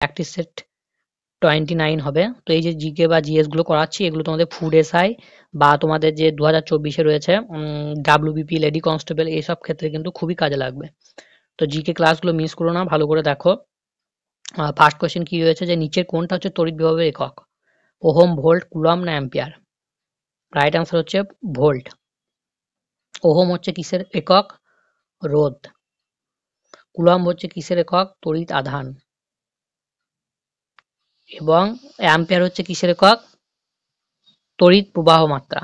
Practice set 29 হবে। তো এই যে জিকে বা জিএস গুলো করাচ্ছি এগুলো তোমাদের ফুড এসআই বা তোমাদের যে 2024 রয়েছে ডাব্লিউবিপি, লেডি কনস্টেবল এইসব ক্ষেত্রে কিন্তু খুবই কাজে লাগবে। তো জিকে ক্লাসগুলো মিস করো না, ভালো করে দেখো। ফার্স্ট কোয়েশ্চেন কি রয়েছে যে নিচের কোনটা হচ্ছে তড়িৎ বিভবের একক? ওহম, ভোল্ট, কুলম্ব না অ্যাম্পিয়ার? রাইট আনসার হচ্ছে ভোল্ট। ওহম হচ্ছে কিসের একক? রোধ। কুলম্ব হচ্ছে কিসের একক? তড়িৎ আধান। এবং অ্যাম্পিয়ার হচ্ছে কিসের একক? তড়িৎ প্রবাহ মাত্রা।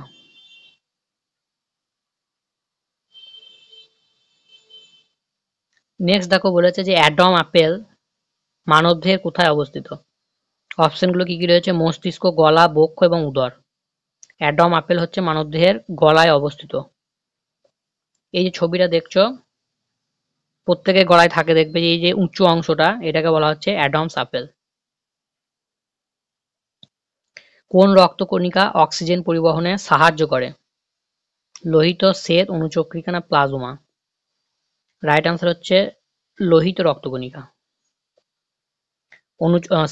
নেক্সট দেখো বলেছে যে অ্যাডম আপেল মানবদেহের কোথায় অবস্থিত? অপশনগুলো কি কি রয়েছে? মস্তিষ্ক, গলা, বক্ষ এবং উদর। অ্যাডম আপেল হচ্ছে মানবদেহের গলায় অবস্থিত। এই যে ছবিটা দেখছো প্রত্যেকের গলায় থাকে, দেখবে যে এই যে উঁচু অংশটা এটাকে বলা হচ্ছে অ্যাডমস আপেল। কোন রক্তকণিকা অক্সিজেন পরিবহনে সাহায্য করে? লোহিত, শ্বেত, অনুচক্রিকা না প্লাজমা? রাইট আনসার হচ্ছে লোহিত রক্তকণিকা।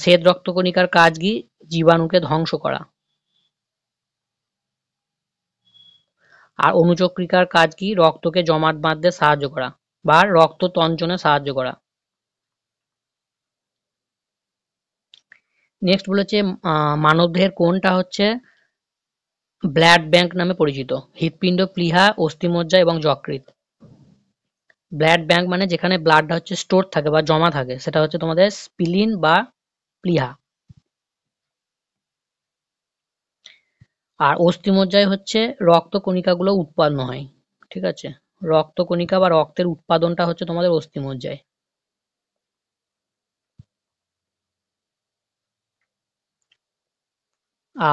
শ্বেত রক্তকণিকার কাজ কি? জীবাণুকে ধ্বংস করা। আর অনুচক্রিকার কাজ কি? রক্তকে জমাট বাঁধতে সাহায্য করা বা রক্ত তঞ্চনে সাহায্য করা। নেক্সট বলেছে মানবদেহের কোনটা হচ্ছে ব্লাড ব্যাংক নামে পরিচিত? হৃৎপিণ্ড, প্লীহা, অস্থিমজ্জা এবং যকৃৎ। ব্লাড ব্যাংক মানে যেখানে ব্লাডটা হচ্ছে স্টোর থাকে বা জমা থাকে সেটা হচ্ছে তোমাদের স্প্লিন বা প্লীহা। আর অস্থিমজ্জায় হচ্ছে রক্তকণিকাগুলো উৎপন্ন হয়। ঠিক আছে, রক্তকণিকা বা রক্তের উৎপাদনটা হচ্ছে তোমাদের অস্থিমজ্জায়।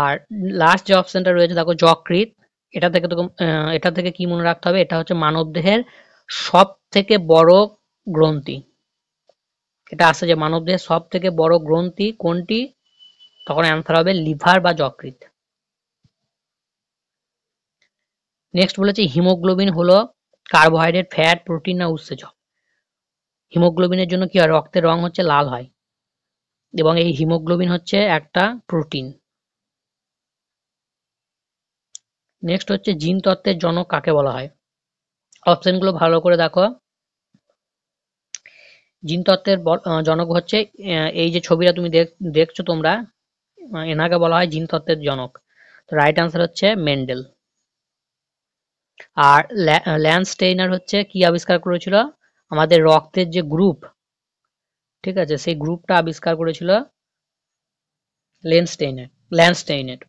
আর লাস্ট যে অপশনটা রয়েছে দেখো যকৃৎ। এটা থেকে কি মনে রাখতে হবে? এটা হচ্ছে মানবদেহের সব থেকে বড় গ্রন্থি। এটা আছে যে মানবদেহের সব থেকে বড় গ্রন্থি কোনটি? তখন অ্যান্সার হবে লিভার বা যকৃৎ। নেক্সট বলেছে হিমোগ্লোবিন হলো কার্বোহাইড্রেট, ফ্যাট, প্রোটিন না উৎসেচক? হিমোগ্লোবিনের জন্য কি হয়? রক্তের রং হচ্ছে লাল হয় এবং এই হিমোগ্লোবিন হচ্ছে একটা প্রোটিন। নেক্সট হচ্ছে জিন তত্ত্বের জনক কাকে বলা হয়? অপশনগুলো ভালো করে দেখো। জিন তত্ত্বের জনক হচ্ছে এই যে ছবিটা তুমি দেখছো তোমরা, এনাকে বলা হয় জিন তত্ত্বের জনক। তো রাইট আনসার হচ্ছে মেন্ডেল। আর ল্যান্ডস্টেইনার হচ্ছে কি আবিষ্কার করেছিল? আমাদের রক্তের যে গ্রুপ, ঠিক আছে, সেই গ্রুপটা আবিষ্কার করেছিল ল্যান্ডস্টেইনের।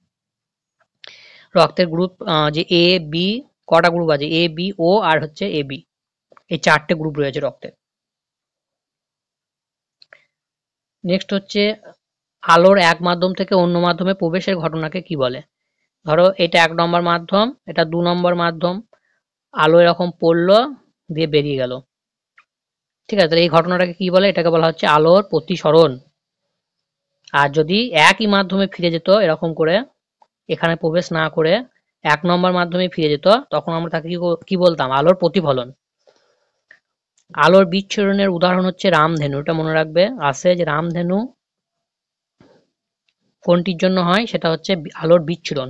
রক্তের গ্রুপ যে এ বি, কটা গ্রুপ আছে? এ বি ও আর হচ্ছে এ বি, এই চারটে গ্রুপ রয়েছে রক্তের। নেক্সট হচ্ছে আলোর এক মাধ্যম থেকে অন্য মাধ্যমে প্রবেশের ঘটনাকে কি বলে? ধরো এটা ১ নম্বর মাধ্যম, এটা ২ নম্বর মাধ্যম, আলো এরকম পড়লো দিয়ে বেরিয়ে গেল। ঠিক আছে, তাহলে এই ঘটনাটাকে কি বলে? এটাকে বলা হচ্ছে আলোর প্রতিসরণ। আর যদি একই মাধ্যমে ফিরে যেত এরকম করে, এখানে প্রবেশ না করে ১ নম্বর মাধ্যমে ফিরে যেত, তখন আমরা তাকে কি বলতাম? আলোর প্রতিফলন। আলোর বিচ্ছুরণের উদাহরণ হচ্ছে রামধেনু। এটা মনে রাখবে, আছে যে রামধেনু কোনটির জন্য হয়? সেটা হচ্ছে আলোর বিচ্ছুরণ।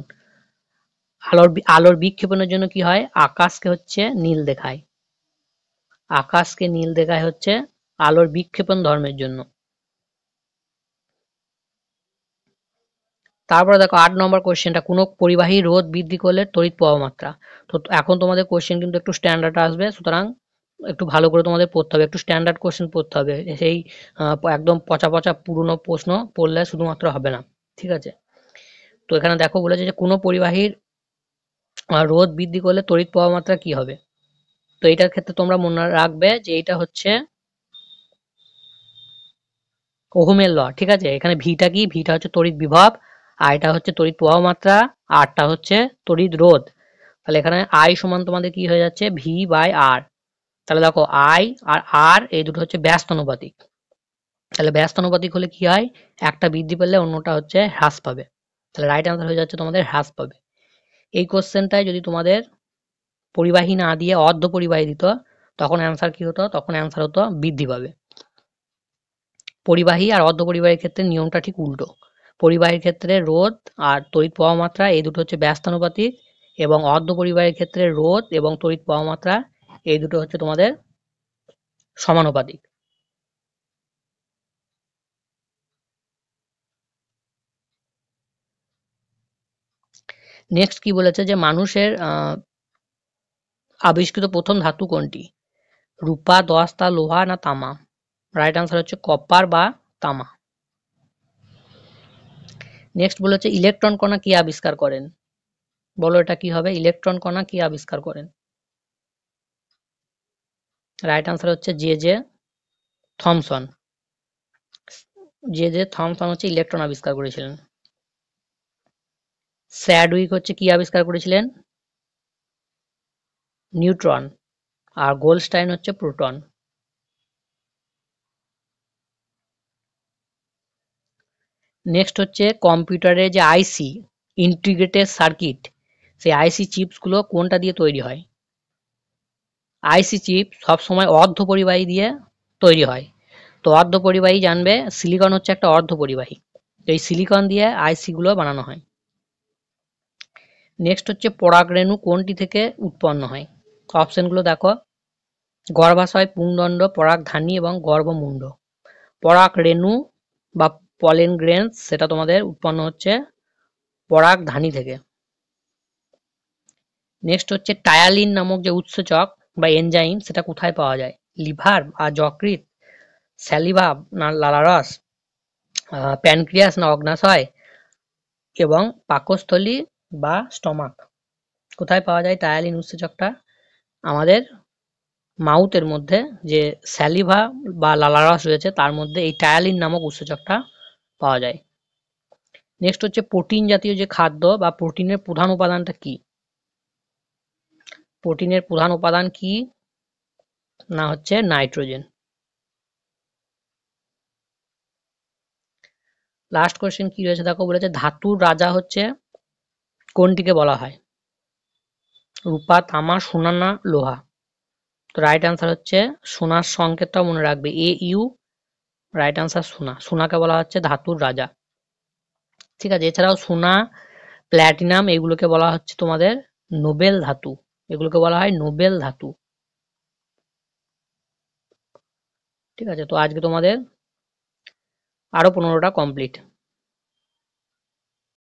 আলোর বিক্ষেপণের জন্য কি হয়? আকাশকে হচ্ছে নীল দেখায়। আকাশকে নীল দেখায় হচ্ছে আলোর বিক্ষেপণ ধর্মের জন্য। তারপরে দেখো ৮ নম্বর কোশ্চেনটা, কোনো পরিবাহী রোধ বৃদ্ধি করলে তড়িৎ প্রবাহ মাত্রা। তো এখন তোমাদের কোশ্চেন কিন্তু একটু স্ট্যান্ডার্ড আসবে, সুতরাং একটু ভালো করে তোমাদের পড়তে হবে, একটু স্ট্যান্ডার্ড কোশ্চেন পড়তে হবে। সেই একদম পচা পচা পুরনো প্রশ্ন পড়লে শুধুমাত্র হবে না। ঠিক আছে, তো এখানে দেখো বলেছে যে কোনো পরিবাহীর রোধ বৃদ্ধি করলে তড়িৎ প্রবাহ মাত্রা কি হবে? তো এটার ক্ষেত্রে তোমরা মনে রাখবে যে এটা হচ্ছে ওহমের ল। ঠিক আছে, এখানে ভিটা কি? ভিটা হচ্ছে তড়িৎ বিভব, আর এটা হচ্ছে তড়িৎ প্রবাহ মাত্রা, আরটা হচ্ছে তড়িৎ রোধ। তাহলে এখানে আই সমান তোমাদের কি হয়ে যাচ্ছে? ভি বাই আর। তাহলে দেখো আই আর আর এই দুটো হচ্ছে ব্যস্তানুপাতিক। তাহলে ব্যস্তানুপাতিক হলে কি হয়? একটা বৃদ্ধি পেলে অন্যটা হচ্ছে হ্রাস পাবে। তাহলে রাইট আনসার হয়ে যাচ্ছে তোমাদের হ্রাস পাবে। এই কোশ্চেনটায় যদি তোমাদের পরিবাহী না দিয়ে অর্ধ পরিবাহী দিত, তখন অ্যান্সার কি হতো? তখন অ্যান্সার হতো বৃদ্ধি পাবে। পরিবাহী আর অর্ধপরিবাহীর ক্ষেত্রে নিয়মটা ঠিক উল্টো। পরিবাহীর ক্ষেত্রে রোধ আর তড়িৎ প্রবাহ মাত্রা এই দুটো হচ্ছে ব্যস্তানুপাতিক, এবং অর্ধপরিবাহীর ক্ষেত্রে রোধ এবং তড়িৎ প্রবাহ মাত্রা এই দুটো হচ্ছে তোমাদের সমানুপাতিক। নেক্সট কি বলেছে যে মানুষের আবিষ্কৃত প্রথম ধাতু কোনটি? রূপা, দস্তা, লোহা না তামা? রাইট আনসার হচ্ছে কপার বা তামা। নেক্সট বলেছে ইলেকট্রন কণা কি আবিষ্কার করেন? বলো এটা কি হবে? ইলেকট্রন কণা কি আবিষ্কার করেন? রাইট আনসার হচ্ছে J J Thomson. J J Thomson হচ্ছে ইলেকট্রন আবিষ্কার করেছিলেন। স্যাডউইক হচ্ছে কি আবিষ্কার করেছিলেন? নিউট্রন। আর গোল্ডস্টাইন হচ্ছে প্রোটন। নেক্সট হচ্ছে কম্পিউটারে যে আইসি, ইন্টিগ্রেটেড সার্কিট, সেই আইসি চিপসগুলো কোনটা দিয়ে তৈরি হয়? আইসি চিপ সবসময় অর্ধপরিবাহী দিয়ে তৈরি হয়। তো অর্ধপরিবাহী জানবে, সিলিকন হচ্ছে একটা অর্ধপরিবাহী। এই সিলিকন দিয়ে আইসিগুলো বানানো হয়। নেক্সট হচ্ছে পরাগরেণু কোনটি থেকে উৎপন্ন হয়? অপশনগুলো দেখো, গর্ভাশয়, পুংদণ্ড, পরাগধানী এবং গর্ভমুণ্ড। পরাগরেণু বা পলেন গ্রেনস সেটা তোমাদের উৎপন্ন হচ্ছে পরাগধানী থেকে। নেক্সট হচ্ছে টায়ালিন নামক যে উৎসেচক বা এনজাইম সেটা কোথায় পাওয়া যায়? লিভার বা যকৃৎ, স্যালিভা না লালারস, প্যানক্রিয়াস না অগ্নাশয়, এবং পাকস্থলী বা স্টমাক। কোথায় পাওয়া যায় টায়ালিন উৎসেচকটা? আমাদের মাউথের মধ্যে যে স্যালিভা বা লালারস রয়েছে তার মধ্যে এই টায়ালিন নামক উৎসেচকটা পাওয়া যায়। নেক্সট হচ্ছে প্রোটিন জাতীয় যে খাদ্য বা প্রোটিনের প্রধান উপাদানটা কি? প্রোটিনের প্রধান উপাদান কি? না হচ্ছে নাইট্রোজেন। লাস্ট কোয়েশ্চেন কি রয়েছে দেখো, বলেছে ধাতুর রাজা হচ্ছে কোনটিকে বলা হয়? রূপা, তামা, সোনা না লোহা? তো রাইট আনসার হচ্ছে সোনার সংকেতটাও মনে রাখবে, এ ইউ। রাইট আনসার সোনা। সোনাকে বলা হচ্ছে ধাতুর রাজা। ঠিক আছে, এছাড়াও সোনা, প্ল্যাটিনাম এগুলোকে বলা হচ্ছে তোমাদের নোবেল ধাতু। এগুলোকে বলা হয় নোবেল ধাতু। ঠিক আছে, তো আজকে তোমাদের আরো 15টা কমপ্লিট।